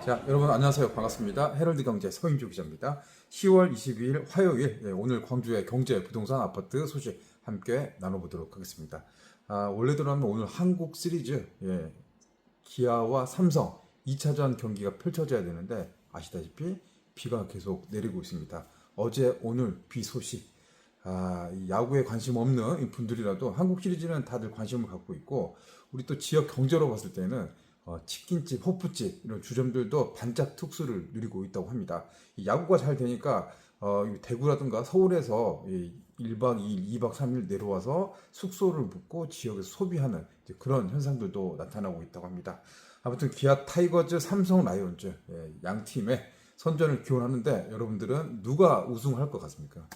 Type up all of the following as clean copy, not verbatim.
자, 여러분 안녕하세요. 반갑습니다. 헤럴드 경제 서인주 기자입니다. 10월 22일 화요일, 오늘 광주의 경제, 부동산, 아파트 소식 함께 나눠보도록 하겠습니다. 원래대로라면 오늘 한국 시리즈, 기아와 삼성 2차전 경기가 펼쳐져야 되는데 아시다시피 비가 계속 내리고 있습니다. 어제 오늘 비 소식, 이 야구에 관심 없는 분들이라도 한국 시리즈는 다들 관심을 갖고 있고, 우리 또 지역 경제로 봤을 때는 치킨집, 호프집 이런 주점들도 반짝 특수를 누리고 있다고 합니다. 이 야구가 잘 되니까 대구라든가 서울에서 1박 2일, 2박 3일 내려와서 숙소를 묵고 지역에서 소비하는 그런 현상들도 나타나고 있다고 합니다. 아무튼 기아 타이거즈, 삼성 라이온즈 양 팀의 선전을 기원하는데 여러분들은 누가 우승할 것 같습니까?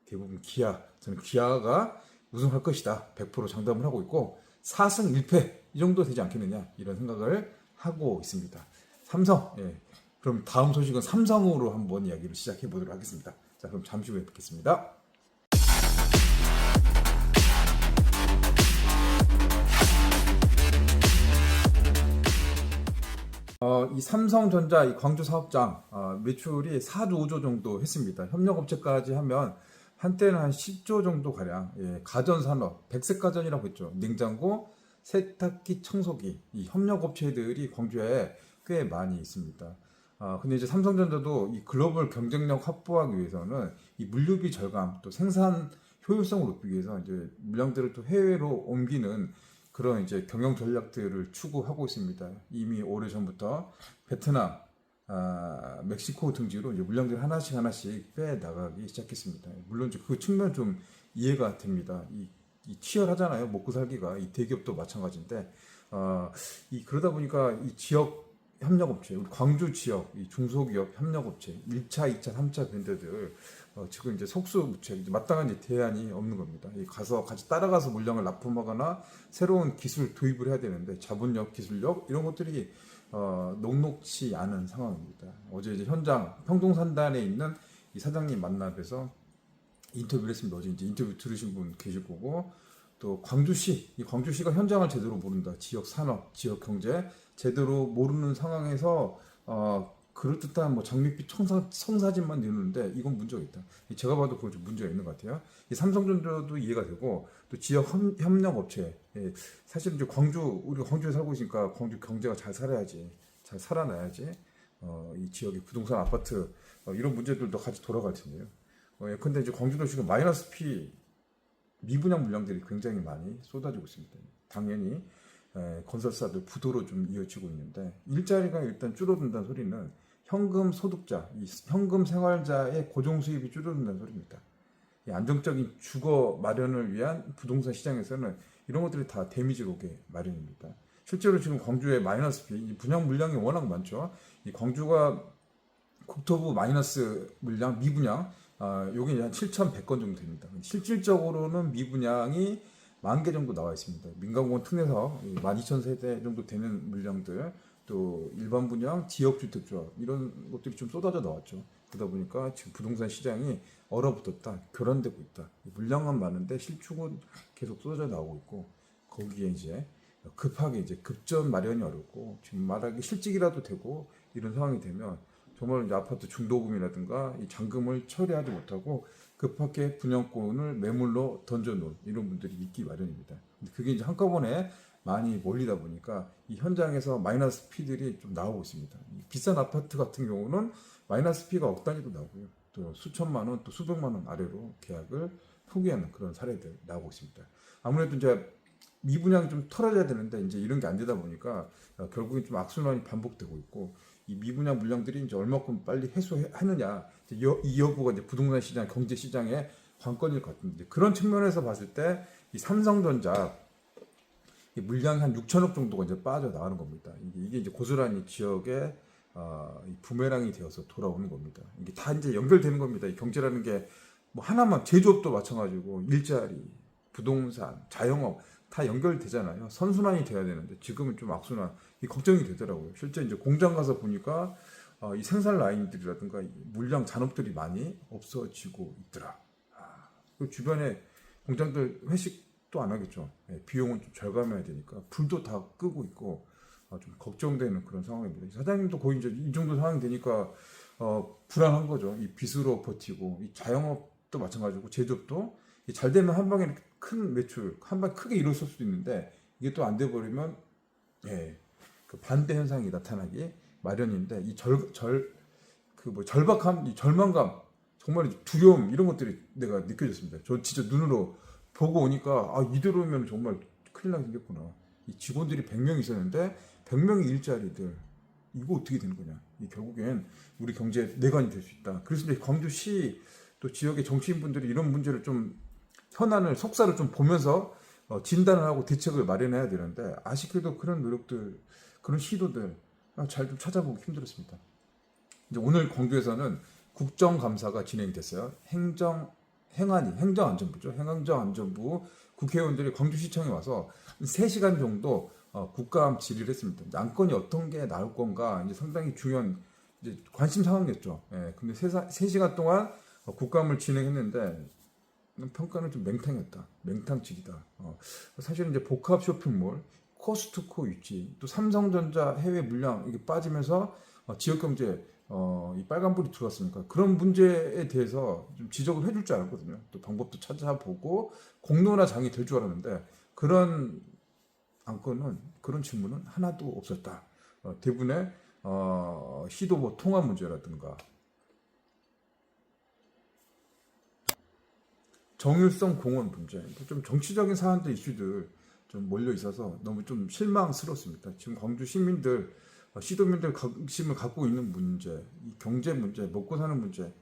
대부분 기아, 저는 기아가 우승할 것이다 100% 장담을 하고 있고 4승 1패 이 정도 되지 않겠느냐 이런 생각을 하고 있습니다. 삼성, 그럼 다음 소식은 삼성으로 한번 이야기를 시작해 보도록 하겠습니다. 자, 그럼 잠시 후에 뵙겠습니다. 이 삼성전자 이 광주 사업장 매출이 4조 5조 정도 했습니다. 협력업체까지 하면 한때는 한 10조 정도 가량, 가전산업, 백색가전이라고 했죠. 냉장고, 세탁기, 청소기, 이 협력업체들이 광주에 꽤 많이 있습니다. 근데 이제 삼성전자도 이 글로벌 경쟁력 확보하기 위해서는 이 물류비 절감, 또 생산 효율성을 높이기 위해서 이제 물량들을 또 해외로 옮기는 그런 이제 경영 전략들을 추구하고 있습니다. 이미 오래 전부터 베트남, 멕시코 등지로 이제 물량들 하나씩 빼 나가기 시작했습니다. 물론 그 측면 좀 이해가 됩니다. 이 치열하잖아요. 먹고 살기가 이 대기업도 마찬가지인데 그러다 보니까 이 지역 협력업체, 우리 광주 지역 이 중소기업 협력업체 1차, 2차, 3차 밴드들 지금 이제 속수무책 이제 마땅한 이제 대안이 없는 겁니다. 가서 같이 따라가서 물량을 납품하거나 새로운 기술 도입을 해야 되는데 자본력, 기술력 이런 것들이 녹록치 않은 상황입니다. 어제 이제 현장 평동산단에 있는 이 사장님 만나 뵈서 인터뷰를 했습니다. 어제 이제 인터뷰 들으신 분 계실 거고, 또 이 광주시가 현장을 제대로 모른다. 지역 산업, 지역 경제 제대로 모르는 상황에서 그럴듯한 뭐 장밋빛 청사진만 내놓는데 이건 문제가 있다. 제가 봐도 그거 좀 문제가 있는 것 같아요. 이 삼성전자도 이해가 되고, 또 지역 협력업체, 사실 이제 우리가 광주에 살고 있으니까 광주 경제가 잘 살아야지, 잘 살아나야지 이 지역의 부동산, 아파트 이런 문제들도 같이 돌아갈 텐데요. 근데 이제 광주도시가 마이너스 P 미분양 물량들이 굉장히 많이 쏟아지고 있습니다. 당연히 건설사들 부도로 좀 이어지고 있는데, 일자리가 일단 줄어든다는 소리는 현금 소득자, 이 현금 생활자의 고정 수입이 줄어든다는 소리입니다. 이 안정적인 주거 마련을 위한 부동산 시장에서는 이런 것들이 다 데미지가 오게 마련입니다. 실제로 지금 광주의 마이너스 P, 분양 물량이 워낙 많죠. 이 광주가 국토부 마이너스 물량, 미분양, 요게 한 7,100건 정도 됩니다. 실질적으로는 미분양이 10,000개 정도 나와 있습니다. 민간공원 특례사업 12,000세대 정도 되는 물량들, 또 일반 분양, 지역주택조합 이런 것들이 좀 쏟아져 나왔죠. 그러다 보니까 지금 부동산 시장이 얼어붙었다, 교란되고 있다. 물량은 많은데 실축은 계속 쏟아져 나오고 있고, 거기에 이제 급하게 이제 급전 마련이 어렵고, 지금 말하기 실직이라도 되고 이런 상황이 되면 정말 이제 아파트 중도금이라든가 이 잔금을 처리하지 못하고 급하게 분양권을 매물로 던져놓은 이런 분들이 있기 마련입니다. 근데 그게 이제 한꺼번에 많이 몰리다 보니까 이 현장에서 마이너스 P들이 좀 나오고 있습니다. 비싼 아파트 같은 경우는 마이너스 P가 억 단위도 나오고요. 또 수천만 원, 또 수백만 원 아래로 계약을 포기하는 그런 사례들 나오고 있습니다. 아무래도 이제 미분양이 좀 털어져야 되는데 이제 이런 게 안 되다 보니까 결국엔 좀 악순환이 반복되고 있고, 이 미분양 물량들이 이제 얼마큼 빨리 해소하느냐, 이 여부가 이제 부동산 시장, 경제 시장의 관건일 것 같은데, 그런 측면에서 봤을 때 이 삼성전자 이 물량이 한 6천억 정도가 이제 빠져나가는 겁니다. 이게 이제 고스란히 지역에 이 부메랑이 되어서 돌아오는 겁니다. 이게 다 이제 연결되는 겁니다. 이 경제라는 게 뭐 하나만, 제조업도 마찬가지고 일자리, 부동산, 자영업 다 연결되잖아요. 선순환이 돼야 되는데 지금은 좀 악순환, 이 걱정이 되더라고요. 실제 이제 공장 가서 보니까 이 생산 라인들이라든가 물량 잔업들이 많이 없어지고 있더라. 그 주변에 공장들 회식도 안 하겠죠. 비용은 좀 절감해야 되니까 불도 다 끄고 있고, 좀 걱정되는 그런 상황입니다. 사장님도 거의 이제 이 정도 상황이 되니까 불안한 거죠. 이 빚으로 버티고 이 자영업도 마찬가지고 제조업도 잘 되면 한 방에 큰 매출, 한 방에 크게 이뤘을 수도 있는데 이게 또 안 돼 버리면 예, 그 반대 현상이 나타나기 마련인데 이 절박함, 이 절망감, 정말 두려움 이런 것들이 내가 느껴졌습니다. 저 진짜 눈으로 보고 오니까 이대로면 정말 큰일 나게 생겼구나. 이 직원들이 100명 있었는데 100명의 일자리들 이거 어떻게 되는 거냐. 이 결국엔 우리 경제의 내관이 될 수 있다. 그래서 이제 광주시 또 지역의 정치인분들이 이런 문제를 좀 현안을 속사를 좀 보면서 진단을 하고 대책을 마련해야 되는데 아쉽게도 그런 노력들, 그런 시도들 잘 좀 찾아보기 힘들었습니다. 이제 오늘 광주에서는 국정감사가 진행됐어요. 행정안전부죠. 행정안전부 국회의원들이 광주시청에 와서 3시간 정도 국감 질의를 했습니다. 안건이 어떤 게 나올 건가 이제 상당히 중요한 이제 관심 사항이었죠. 예, 근데 3시간 동안 국감을 진행했는데 평가는 좀 맹탕이었다. 맹탕질이다. 사실은 이제 복합 쇼핑몰, 코스트코 위치, 또 삼성전자 해외 물량 이게 빠지면서 지역 경제 이 빨간불이 들어왔으니까 그런 문제에 대해서 좀 지적을 해줄 줄 알았거든요. 또 방법도 찾아보고 공론화장이 될 줄 알았는데 그런 안건은 그런 질문은 하나도 없었다. 대부분의 시도 뭐 통화 문제라든가 정일성 공원 문제, 좀 정치적인 사안들 이슈들 좀 몰려 있어서 너무 좀 실망스럽습니다. 지금 광주 시민들, 시도민들 관심을 갖고 있는 문제, 이 경제 문제, 먹고 사는 문제,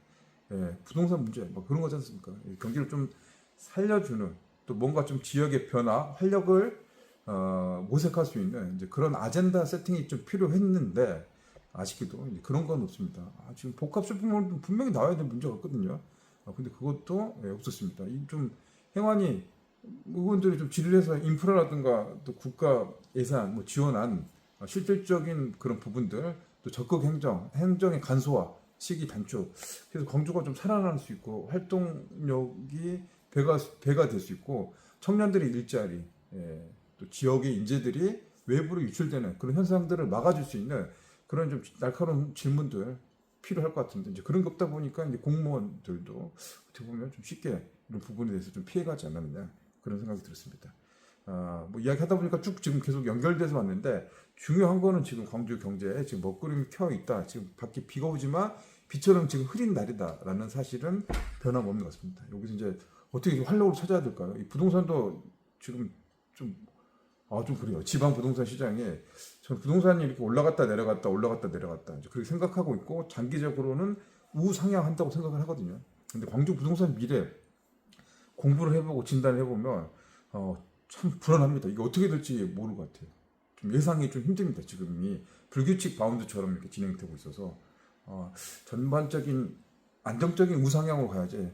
부동산 문제, 뭐 그런 거지 않습니까? 경기를 좀 살려주는 또 뭔가 좀 지역의 변화, 활력을 모색할 수 있는 이제 그런 아젠다 세팅이 좀 필요했는데 아쉽게도 이제 그런 건 없습니다. 지금 복합 쇼핑몰 분명히 나와야 될 문제가 있거든요. 근데 그것도 없었습니다. 이 좀 행안위 의원들이 좀 질의를 해서 인프라라든가 또 국가 예산 뭐 지원한 실질적인 그런 부분들 또 적극 행정의 간소화, 시기 단축, 그래서 광주가 좀 살아날 수 있고 활동력이 배가 될 수 있고 청년들의 일자리, 또 지역의 인재들이 외부로 유출되는 그런 현상들을 막아줄 수 있는 그런 좀 날카로운 질문들 필요할 것 같은데 이제 그런 게 없다 보니까 이제 공무원들도 어떻게 보면 좀 쉽게 이런 부분에 대해서 좀 피해가지 않았느냐 그런 생각이 들었습니다. 뭐 이야기하다 보니까 쭉 지금 계속 연결돼서 왔는데 중요한 거는 지금 광주 경제에 지금 먹구름이 켜 있다. 지금 밖에 비가 오지만 비처럼 지금 흐린 날이다라는 사실은 변함없는 것 같습니다. 여기서 이제 어떻게 활력을 찾아야 될까요? 이 부동산도 지금 좀 그래요. 지방 부동산 시장에 저는 부동산이 이렇게 올라갔다 내려갔다 이제 그렇게 생각하고 있고 장기적으로는 우상향한다고 생각을 하거든요. 근데 광주 부동산 미래 공부를 해보고 진단을 해보면 참 불안합니다. 이게 어떻게 될지 모를 것 같아요. 좀 예상이 좀 힘듭니다. 지금이 불규칙 바운드처럼 이렇게 진행되고 있어서 전반적인 안정적인 우상향으로 가야지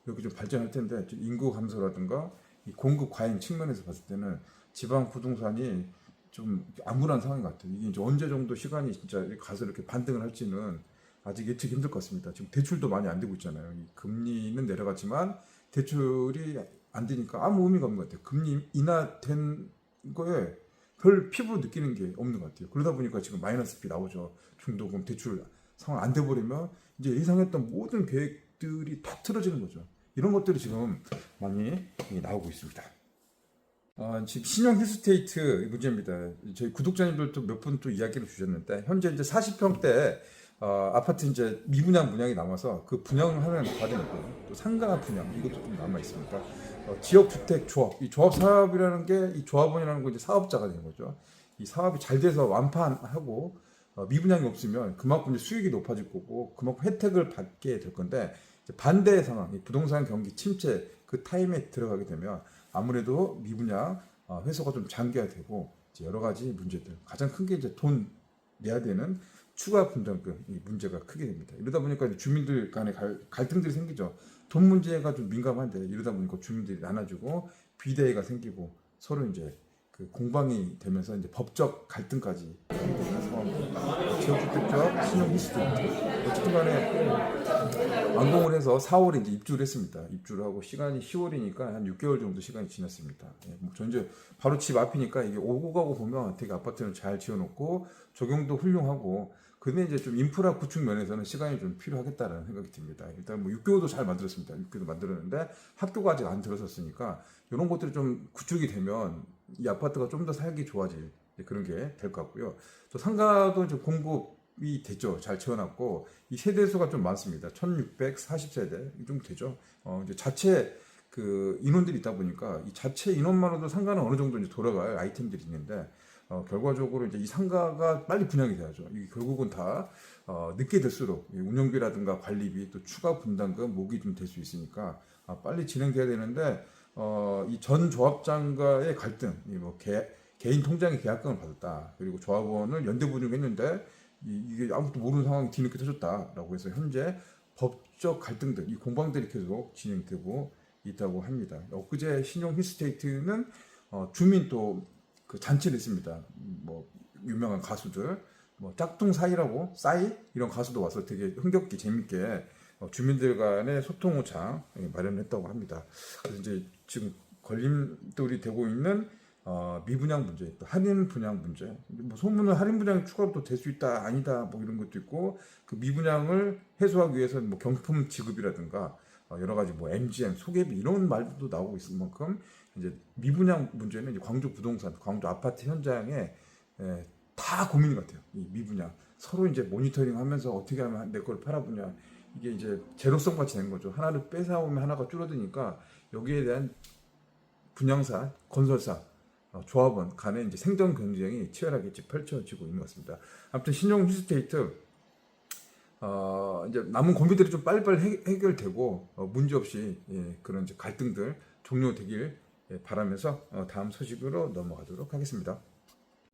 여기 좀 발전할 텐데 인구 감소라든가 이 공급 과잉 측면에서 봤을 때는 지방 부동산이 좀 암울한 상황인 것 같아요. 이게 이제 언제 정도 시간이 진짜 가서 이렇게 반등을 할지는 아직 예측이 힘들 것 같습니다. 지금 대출도 많이 안 되고 있잖아요. 이 금리는 내려갔지만 대출이 안 되니까 아무 의미가 없는 것 같아요. 금리 인하된 거에 별 피부로 느끼는 게 없는 것 같아요. 그러다 보니까 지금 마이너스 비 나오죠. 중도금 대출 상황 안 돼 버리면 이제 예상했던 모든 계획들이 다 틀어지는 거죠. 이런 것들이 지금 많이 나오고 있습니다. 지금 신형 힐스테이트 문제입니다. 저희 구독자님들도 몇 분 또 이야기를 주셨는데 현재 이제 40평대 아파트 이제 미분양 분양이 남아서 그 분양을 하는 과정이 있고요. 또 상가 분양 이것도 좀 남아 있습니다. 지역 주택 조합, 이 조합 사업이라는 게 이 조합원이라는 건 이제 사업자가 되는 거죠. 이 사업이 잘 돼서 완판하고 미분양이 없으면 그만큼 이제 수익이 높아질 거고 그만큼 혜택을 받게 될 건데 반대의 상황, 이 부동산 경기 침체 그 타임에 들어가게 되면 아무래도 미분양 회수가 좀 장기화되고 이제 여러 가지 문제들 가장 큰 게 이제 돈 내야 되는 추가 분담금 이 문제가 크게 됩니다. 이러다 보니까 이제 주민들 간의 갈등들이 생기죠. 돈 문제가 좀 민감한데 이러다 보니까 주민들이 나눠주고 비대위가 생기고 서로 이제 그 공방이 되면서 이제 법적 갈등까지 생기는 상황입니다. 지역주택조합 신용 히스테이트. 어쨌든 간에 완공을 해서 4월에 이제 입주를 했습니다. 입주를 하고 시간이 10월이니까 한 6개월 정도 시간이 지났습니다. 예, 뭐 전제 바로 집 앞이니까 이게 오고 가고 보면 되게 아파트는 잘 지어놓고 적용도 훌륭하고, 근데 이제 좀 인프라 구축 면에서는 시간이 좀 필요하겠다라는 생각이 듭니다. 일단 뭐 육교도 잘 만들었습니다. 육교도 만들었는데 학교가 아직 안 들어섰으니까 이런 것들이 좀 구축이 되면 이 아파트가 좀 더 살기 좋아질 그런 게 될 것 같고요. 또 상가도 이제 공급이 됐죠. 잘 지어놨고 이 세대수가 좀 많습니다. 1640세대 이 정도 되죠. 이제 자체 그 인원들이 있다 보니까 이 자체 인원만으로도 상가는 어느 정도 이제 돌아갈 아이템들이 있는데, 결과적으로 이제 이 상가가 빨리 분양이 돼야죠. 이게 결국은 다 늦게 될수록 이 운영비라든가 관리비 또 추가 분담금 목이 좀 될 수 있으니까 빨리 진행돼야 되는데, 이 전 조합장과의 갈등, 이뭐 개인 통장에 계약금을 받았다. 그리고 조합원을 연대 분양했는데 이게 아무것도 모르는 상황이 뒤늦게 터졌다라고 해서 현재 법적 갈등들, 이 공방들이 계속 진행되고 있다고 합니다. 엊그제 신용 힐스테이트는 주민 또 그 잔치를 했습니다. 뭐 유명한 가수들, 뭐 짝퉁 사이라고 싸이 이런 가수도 와서 되게 흥겹게 재밌게 주민들 간의 소통호장 마련했다고 합니다. 그래서 이제 지금 걸림돌이 되고 있는 미분양 문제, 또 할인 분양 문제, 뭐 소문은 할인 분양이 추가로 또 될 수 있다, 아니다, 뭐 이런 것도 있고, 그 미분양을 해소하기 위해서는 뭐 경품 지급이라든가 여러 가지 뭐 MGM, 소개비 이런 말도 나오고 있을 만큼 이제 미분양 문제는 이제 광주 부동산, 광주 아파트 현장에 다 고민 같아요. 이 미분양 서로 이제 모니터링하면서 어떻게 하면 내 걸 팔아보냐, 이게 이제 제로성 같이 된 거죠. 하나를 뺏어오면 하나가 줄어드니까 여기에 대한 분양사, 건설사, 조합원 간의 이제 생존 경쟁이 치열하게 펼쳐지고 있는 것 같습니다. 아무튼 신용 힐스테이트 이제 남은 고민들이 좀 빨리빨리 해결되고 문제 없이 그런 이제 갈등들 종료되길 바라면서 다음 소식으로 넘어가도록 하겠습니다.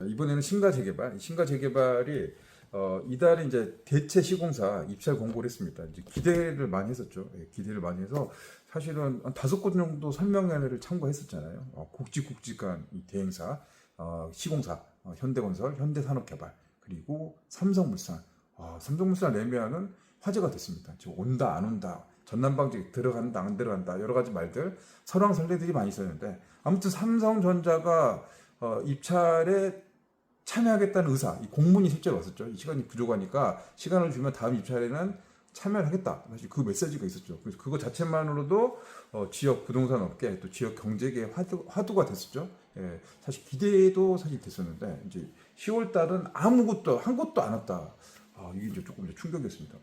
이번에는 신가 재개발. 신가 재개발이 이달에 이제 대체 시공사 입찰 공고를 했습니다. 이제 기대를 많이 했었죠. 기대를 많이 해서 사실은 한 5곳 정도 설명회를 참고했었잖아요. 굵직굵직한 이 대행사, 시공사, 현대건설, 현대산업개발, 그리고 삼성물산. 삼성물산 레미안은 화제가 됐습니다. 지금 온다 안 온다, 전남방직 들어간다 안 들어간다, 여러 가지 말들 설왕설래들이 많이 있었는데, 아무튼 삼성전자가 입찰에 참여하겠다는 의사, 이 공문이 실제로 왔었죠. 이 시간이 부족하니까 시간을 주면 다음 입찰에는 참여를 하겠다. 사실 그 메시지가 있었죠. 그래서 그거 자체만으로도 지역 부동산 업계 또 지역 경제계의 화두가 됐었죠. 사실 기대도 사실 됐었는데 이제 10월 달은 아무것도 한 것도 안 왔다. 이게 이제 조금 이제 충격이었습니다.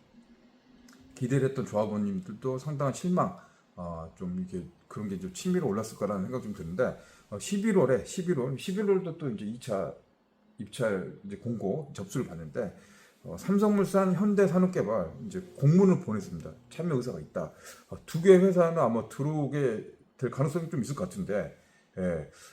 기대를 했던 조합원님들도 상당한 실망, 좀 이게 그런 게 좀 치밀어 올랐을 거라는 생각 좀 드는데, 11월도 또 이제 2차 입찰 이제 공고 접수를 받는데, 삼성물산, 현대산업개발 이제 공문을 보냈습니다. 참여 의사가 있다. 두 개의 회사는 아마 들어오게 될 가능성이 좀 있을 것 같은데,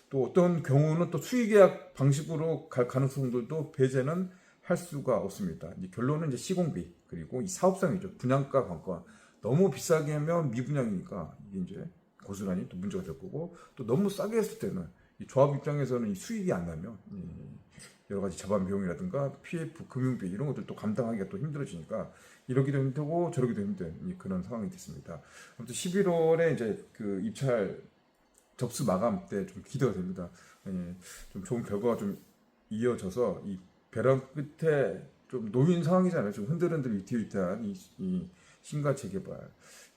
또 어떤 경우는 또 수의계약 방식으로 갈 가능성들도 배제는 할 수가 없습니다. 이제 결론은 이제 시공비 그리고 이 사업성이죠. 분양가 관건 너무 비싸게 하면 미분양이니까 이게 이제 고스란히 또 문제가 될 거고, 또 너무 싸게 했을 때는 이 조합 입장에서는 이 수익이 안 나면 여러 가지 자반 비용이라든가 PF 금융비 이런 것들 또 감당하기가 또 힘들어지니까 이러기도 힘들고 저러기도 힘든 그런 상황이 됐습니다. 아무튼 11월에 이제 그 입찰 접수 마감 때 좀 기대가 됩니다. 좀 좋은 결과가 좀 이어져서 이 벼랑 끝에 좀 놓인 상황이잖아요. 좀 흔들흔들 위태위태한 이 신가 재개발,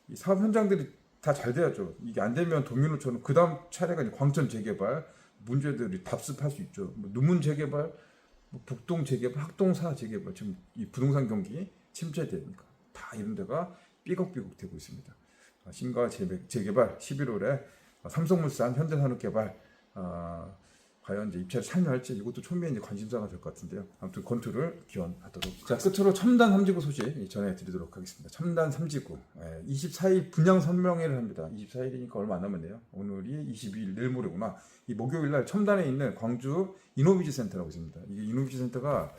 이 사업 현장들이 다 잘 돼야죠. 이게 안 되면 도미노처럼 그 다음 차례가 이제 광천 재개발 문제들이 답습할 수 있죠. 뭐 누문 재개발, 뭐 북동 재개발, 학동사 재개발, 지금 이 부동산 경기 침체되니까 다 이런 데가 삐걱삐걱 되고 있습니다. 신가 재개발 11월에 삼성물산, 현대산업개발 과연 이제 입찰에 참여할지 이것도 초미의 이제 관심사가 될 것 같은데요. 아무튼 건투를 기원하도록. 자, 끝으로 첨단 3지구 소식 전해드리도록 하겠습니다. 첨단 3지구 24일 분양 선명회를 합니다. 24일이니까 얼마 안 남았네요. 오늘이 22일, 내일 모레구나. 이 목요일날 첨단에 있는 광주 이노비지 센터라고 있습니다. 이게 이노비지 센터가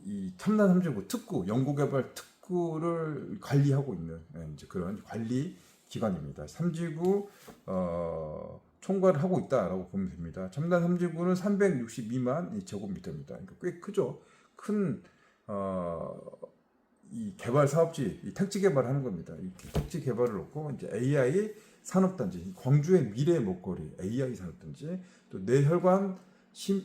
이 첨단 3지구 특구, 연구개발 특구를 관리하고 있는 이제 그런 관리 기관입니다. 3지구 총괄을 하고 있다라고 보면 됩니다. 첨단 3지구는 362만 제곱미터입니다. 그러니까 꽤 크죠. 큰 이 개발 사업지, 이 택지 개발을 하는 겁니다. 이 택지 개발을 놓고 이제 AI 산업단지, 광주의 미래 먹거리, AI 산업단지, 또 뇌혈관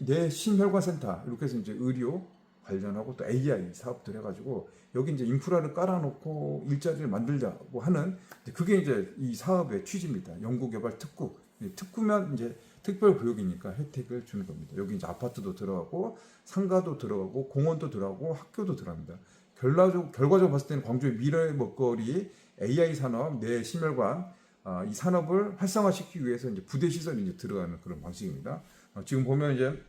뇌심혈관 센터 이렇게 해서 이제 의료 관련하고 또 AI 사업들 해가지고 여기 이제 인프라를 깔아놓고 일자리를 만들자고 하는 그게 이제 이 사업의 취지입니다. 연구개발 특구. 특구면 이제 특별구역이니까 혜택을 주는 겁니다. 여기 이제 아파트도 들어가고 상가도 들어가고 공원도 들어가고 학교도 들어갑니다. 결과적으로 봤을 때는 광주의 미래 먹거리 AI 산업 내 심혈관 이 산업을 활성화시키기 위해서 이제 부대 시설이 이제 들어가는 그런 방식입니다. 지금 보면 이제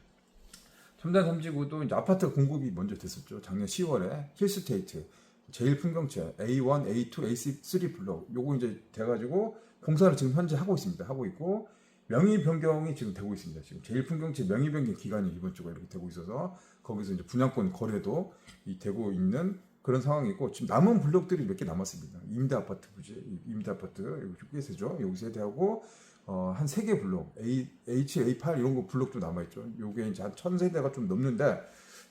첨단 삼지구도 이제 아파트 공급이 먼저 됐었죠. 작년 10월에 힐스테이트 제일 풍경채 A1, A2, A3 블록 요거 이제 돼가지고 공사를 지금 현재 하고 있습니다. 하고 있고 명의 변경이 지금 되고 있습니다. 지금 제일 풍경채 명의 변경 기간이 이번 주가 이렇게 되고 있어서 거기서 이제 분양권 거래도 되고 있는 그런 상황이고 지금 남은 블록들이 몇 개 남았습니다. 임대 아파트 부지, 임대 아파트 여기 꽤 세죠. 여기 세대하고 한 3개 블록 H, A8 이런 거 블록 좀 남아 있죠. 요게 이제 한 1000세대가 좀 넘는데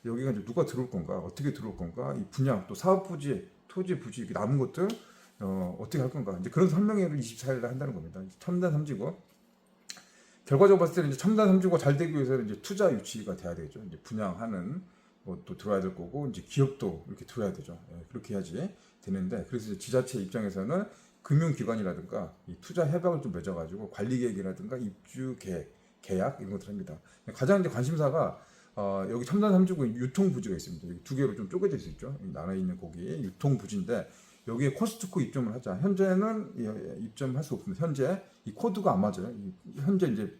여기가 이제 누가 들어올 건가, 어떻게 들어올 건가, 이 분양 또 사업 부지, 토지 부지 이렇게 남은 것들 어떻게 할 건가 이제 그런 설명회를 24일에 한다는 겁니다. 첨단 삼지구. 결과적으로 봤을 때는 이제 첨단 삼지구가 잘 되기 위해서는 이제 투자 유치가 돼야 되죠. 이제 분양하는 것도 들어야 될 거고 이제 기업도 이렇게 들어야 되죠. 그렇게 해야지 되는데 그래서 이제 지자체 입장에서는 금융기관이라든가 이 투자 협약을 좀 맺어가지고 관리 계획이라든가 입주 계약 이런 것들 합니다. 가장 이제 관심사가 여기 첨단 삼지구 유통 부지가 있습니다. 여기 두 개로 좀 쪼개져 있죠. 나눠 있는 거기 유통 부지인데 여기에 코스트코 입점을 하자. 현재는 입점할 수 없습니다. 현재 이 코드가 안 맞아요. 현재 이제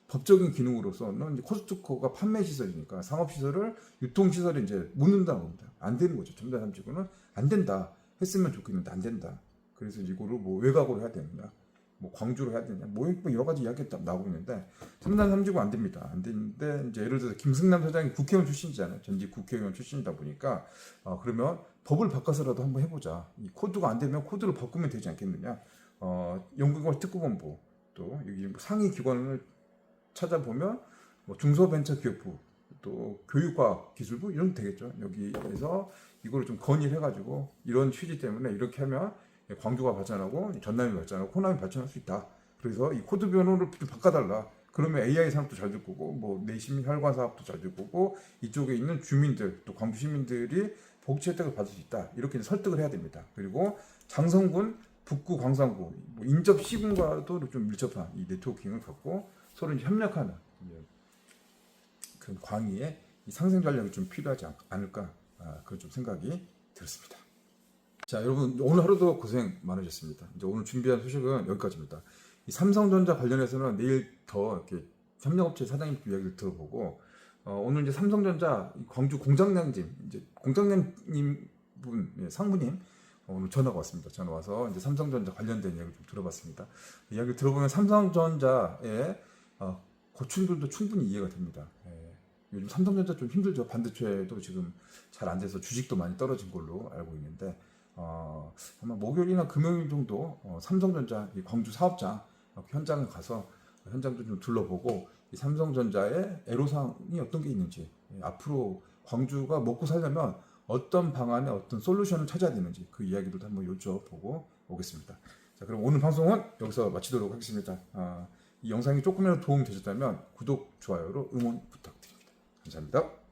법적인 기능으로서는 이제 코스트코가 판매 시설이니까 상업 시설을 유통 시설에 이제 묻는다고 합니다. 안 되는 거죠. 첨단 삼지구는 안 된다. 했으면 좋겠는데 안 된다. 그래서 이거를 뭐 외곽으로 해야 되느냐, 뭐 광주로 해야 되느냐, 뭐 여러 가지 이야기가 나오고 있는데 첨단 삼지구 안 됩니다. 안 되는데 이제 예를 들어서 김승남 사장이 국회의원 출신이잖아요. 전직 국회의원 출신이다 보니까 그러면 법을 바꿔서라도 한번 해보자. 이 코드가 안 되면 코드를 바꾸면 되지 않겠느냐. 연구개발 특구본부 또 여기 상위 기관을 찾아보면 뭐 중소벤처기업부 또 교육과학기술부 이런 게 되겠죠. 여기에서 이거를 좀 건의를 해가지고 이런 취지 때문에 이렇게 하면 광주가 발전하고 전남이 발전하고 호남이 발전할 수 있다. 그래서 이 코드 변호를 좀 바꿔달라. 그러면 AI 산업도 잘 될 거고 뭐 내심 혈관 사업도 잘 될 거고 이쪽에 있는 주민들 또 광주 시민들이 복지 혜택을 받을 수 있다. 이렇게 설득을 해야 됩니다. 그리고 장성군, 북구, 광산구, 뭐 인접 시군과도 좀 밀접한 이 네트워킹을 갖고 서로 이제 협력하는 그런 광의의 상생 전략이 좀 필요하지 않을까 그런 좀 생각이 들었습니다. 자, 여러분 오늘 하루도 고생 많으셨습니다. 이제 오늘 준비한 소식은 여기까지입니다. 이 삼성전자 관련해서는 내일 더 이렇게 협력업체 사장님 이야기를 들어보고 오늘 이제 삼성전자 광주 공장장님 이제 공장장님 분 상무님 오늘 전화가 왔습니다. 전화 와서 이제 삼성전자 관련된 이야기를 좀 들어봤습니다. 이야기를 들어보면 삼성전자의 고충들도 충분히 이해가 됩니다. 요즘 삼성전자 좀 힘들죠. 반도체도 지금 잘 안 돼서 주식도 많이 떨어진 걸로 알고 있는데 아마 목요일이나 금요일 정도 삼성전자 이 광주 사업장 현장을 가서 현장도 좀 둘러보고 이 삼성전자의 애로사항이 어떤 게 있는지 앞으로 광주가 먹고 살려면 어떤 방안에 어떤 솔루션을 찾아야 되는지 그 이야기도 한번 여쭤보고 오겠습니다. 자, 그럼 오늘 방송은 여기서 마치도록 하겠습니다. 이 영상이 조금이라도 도움이 되셨다면 구독, 좋아요로 응원 부탁드립니다. 감사합니다.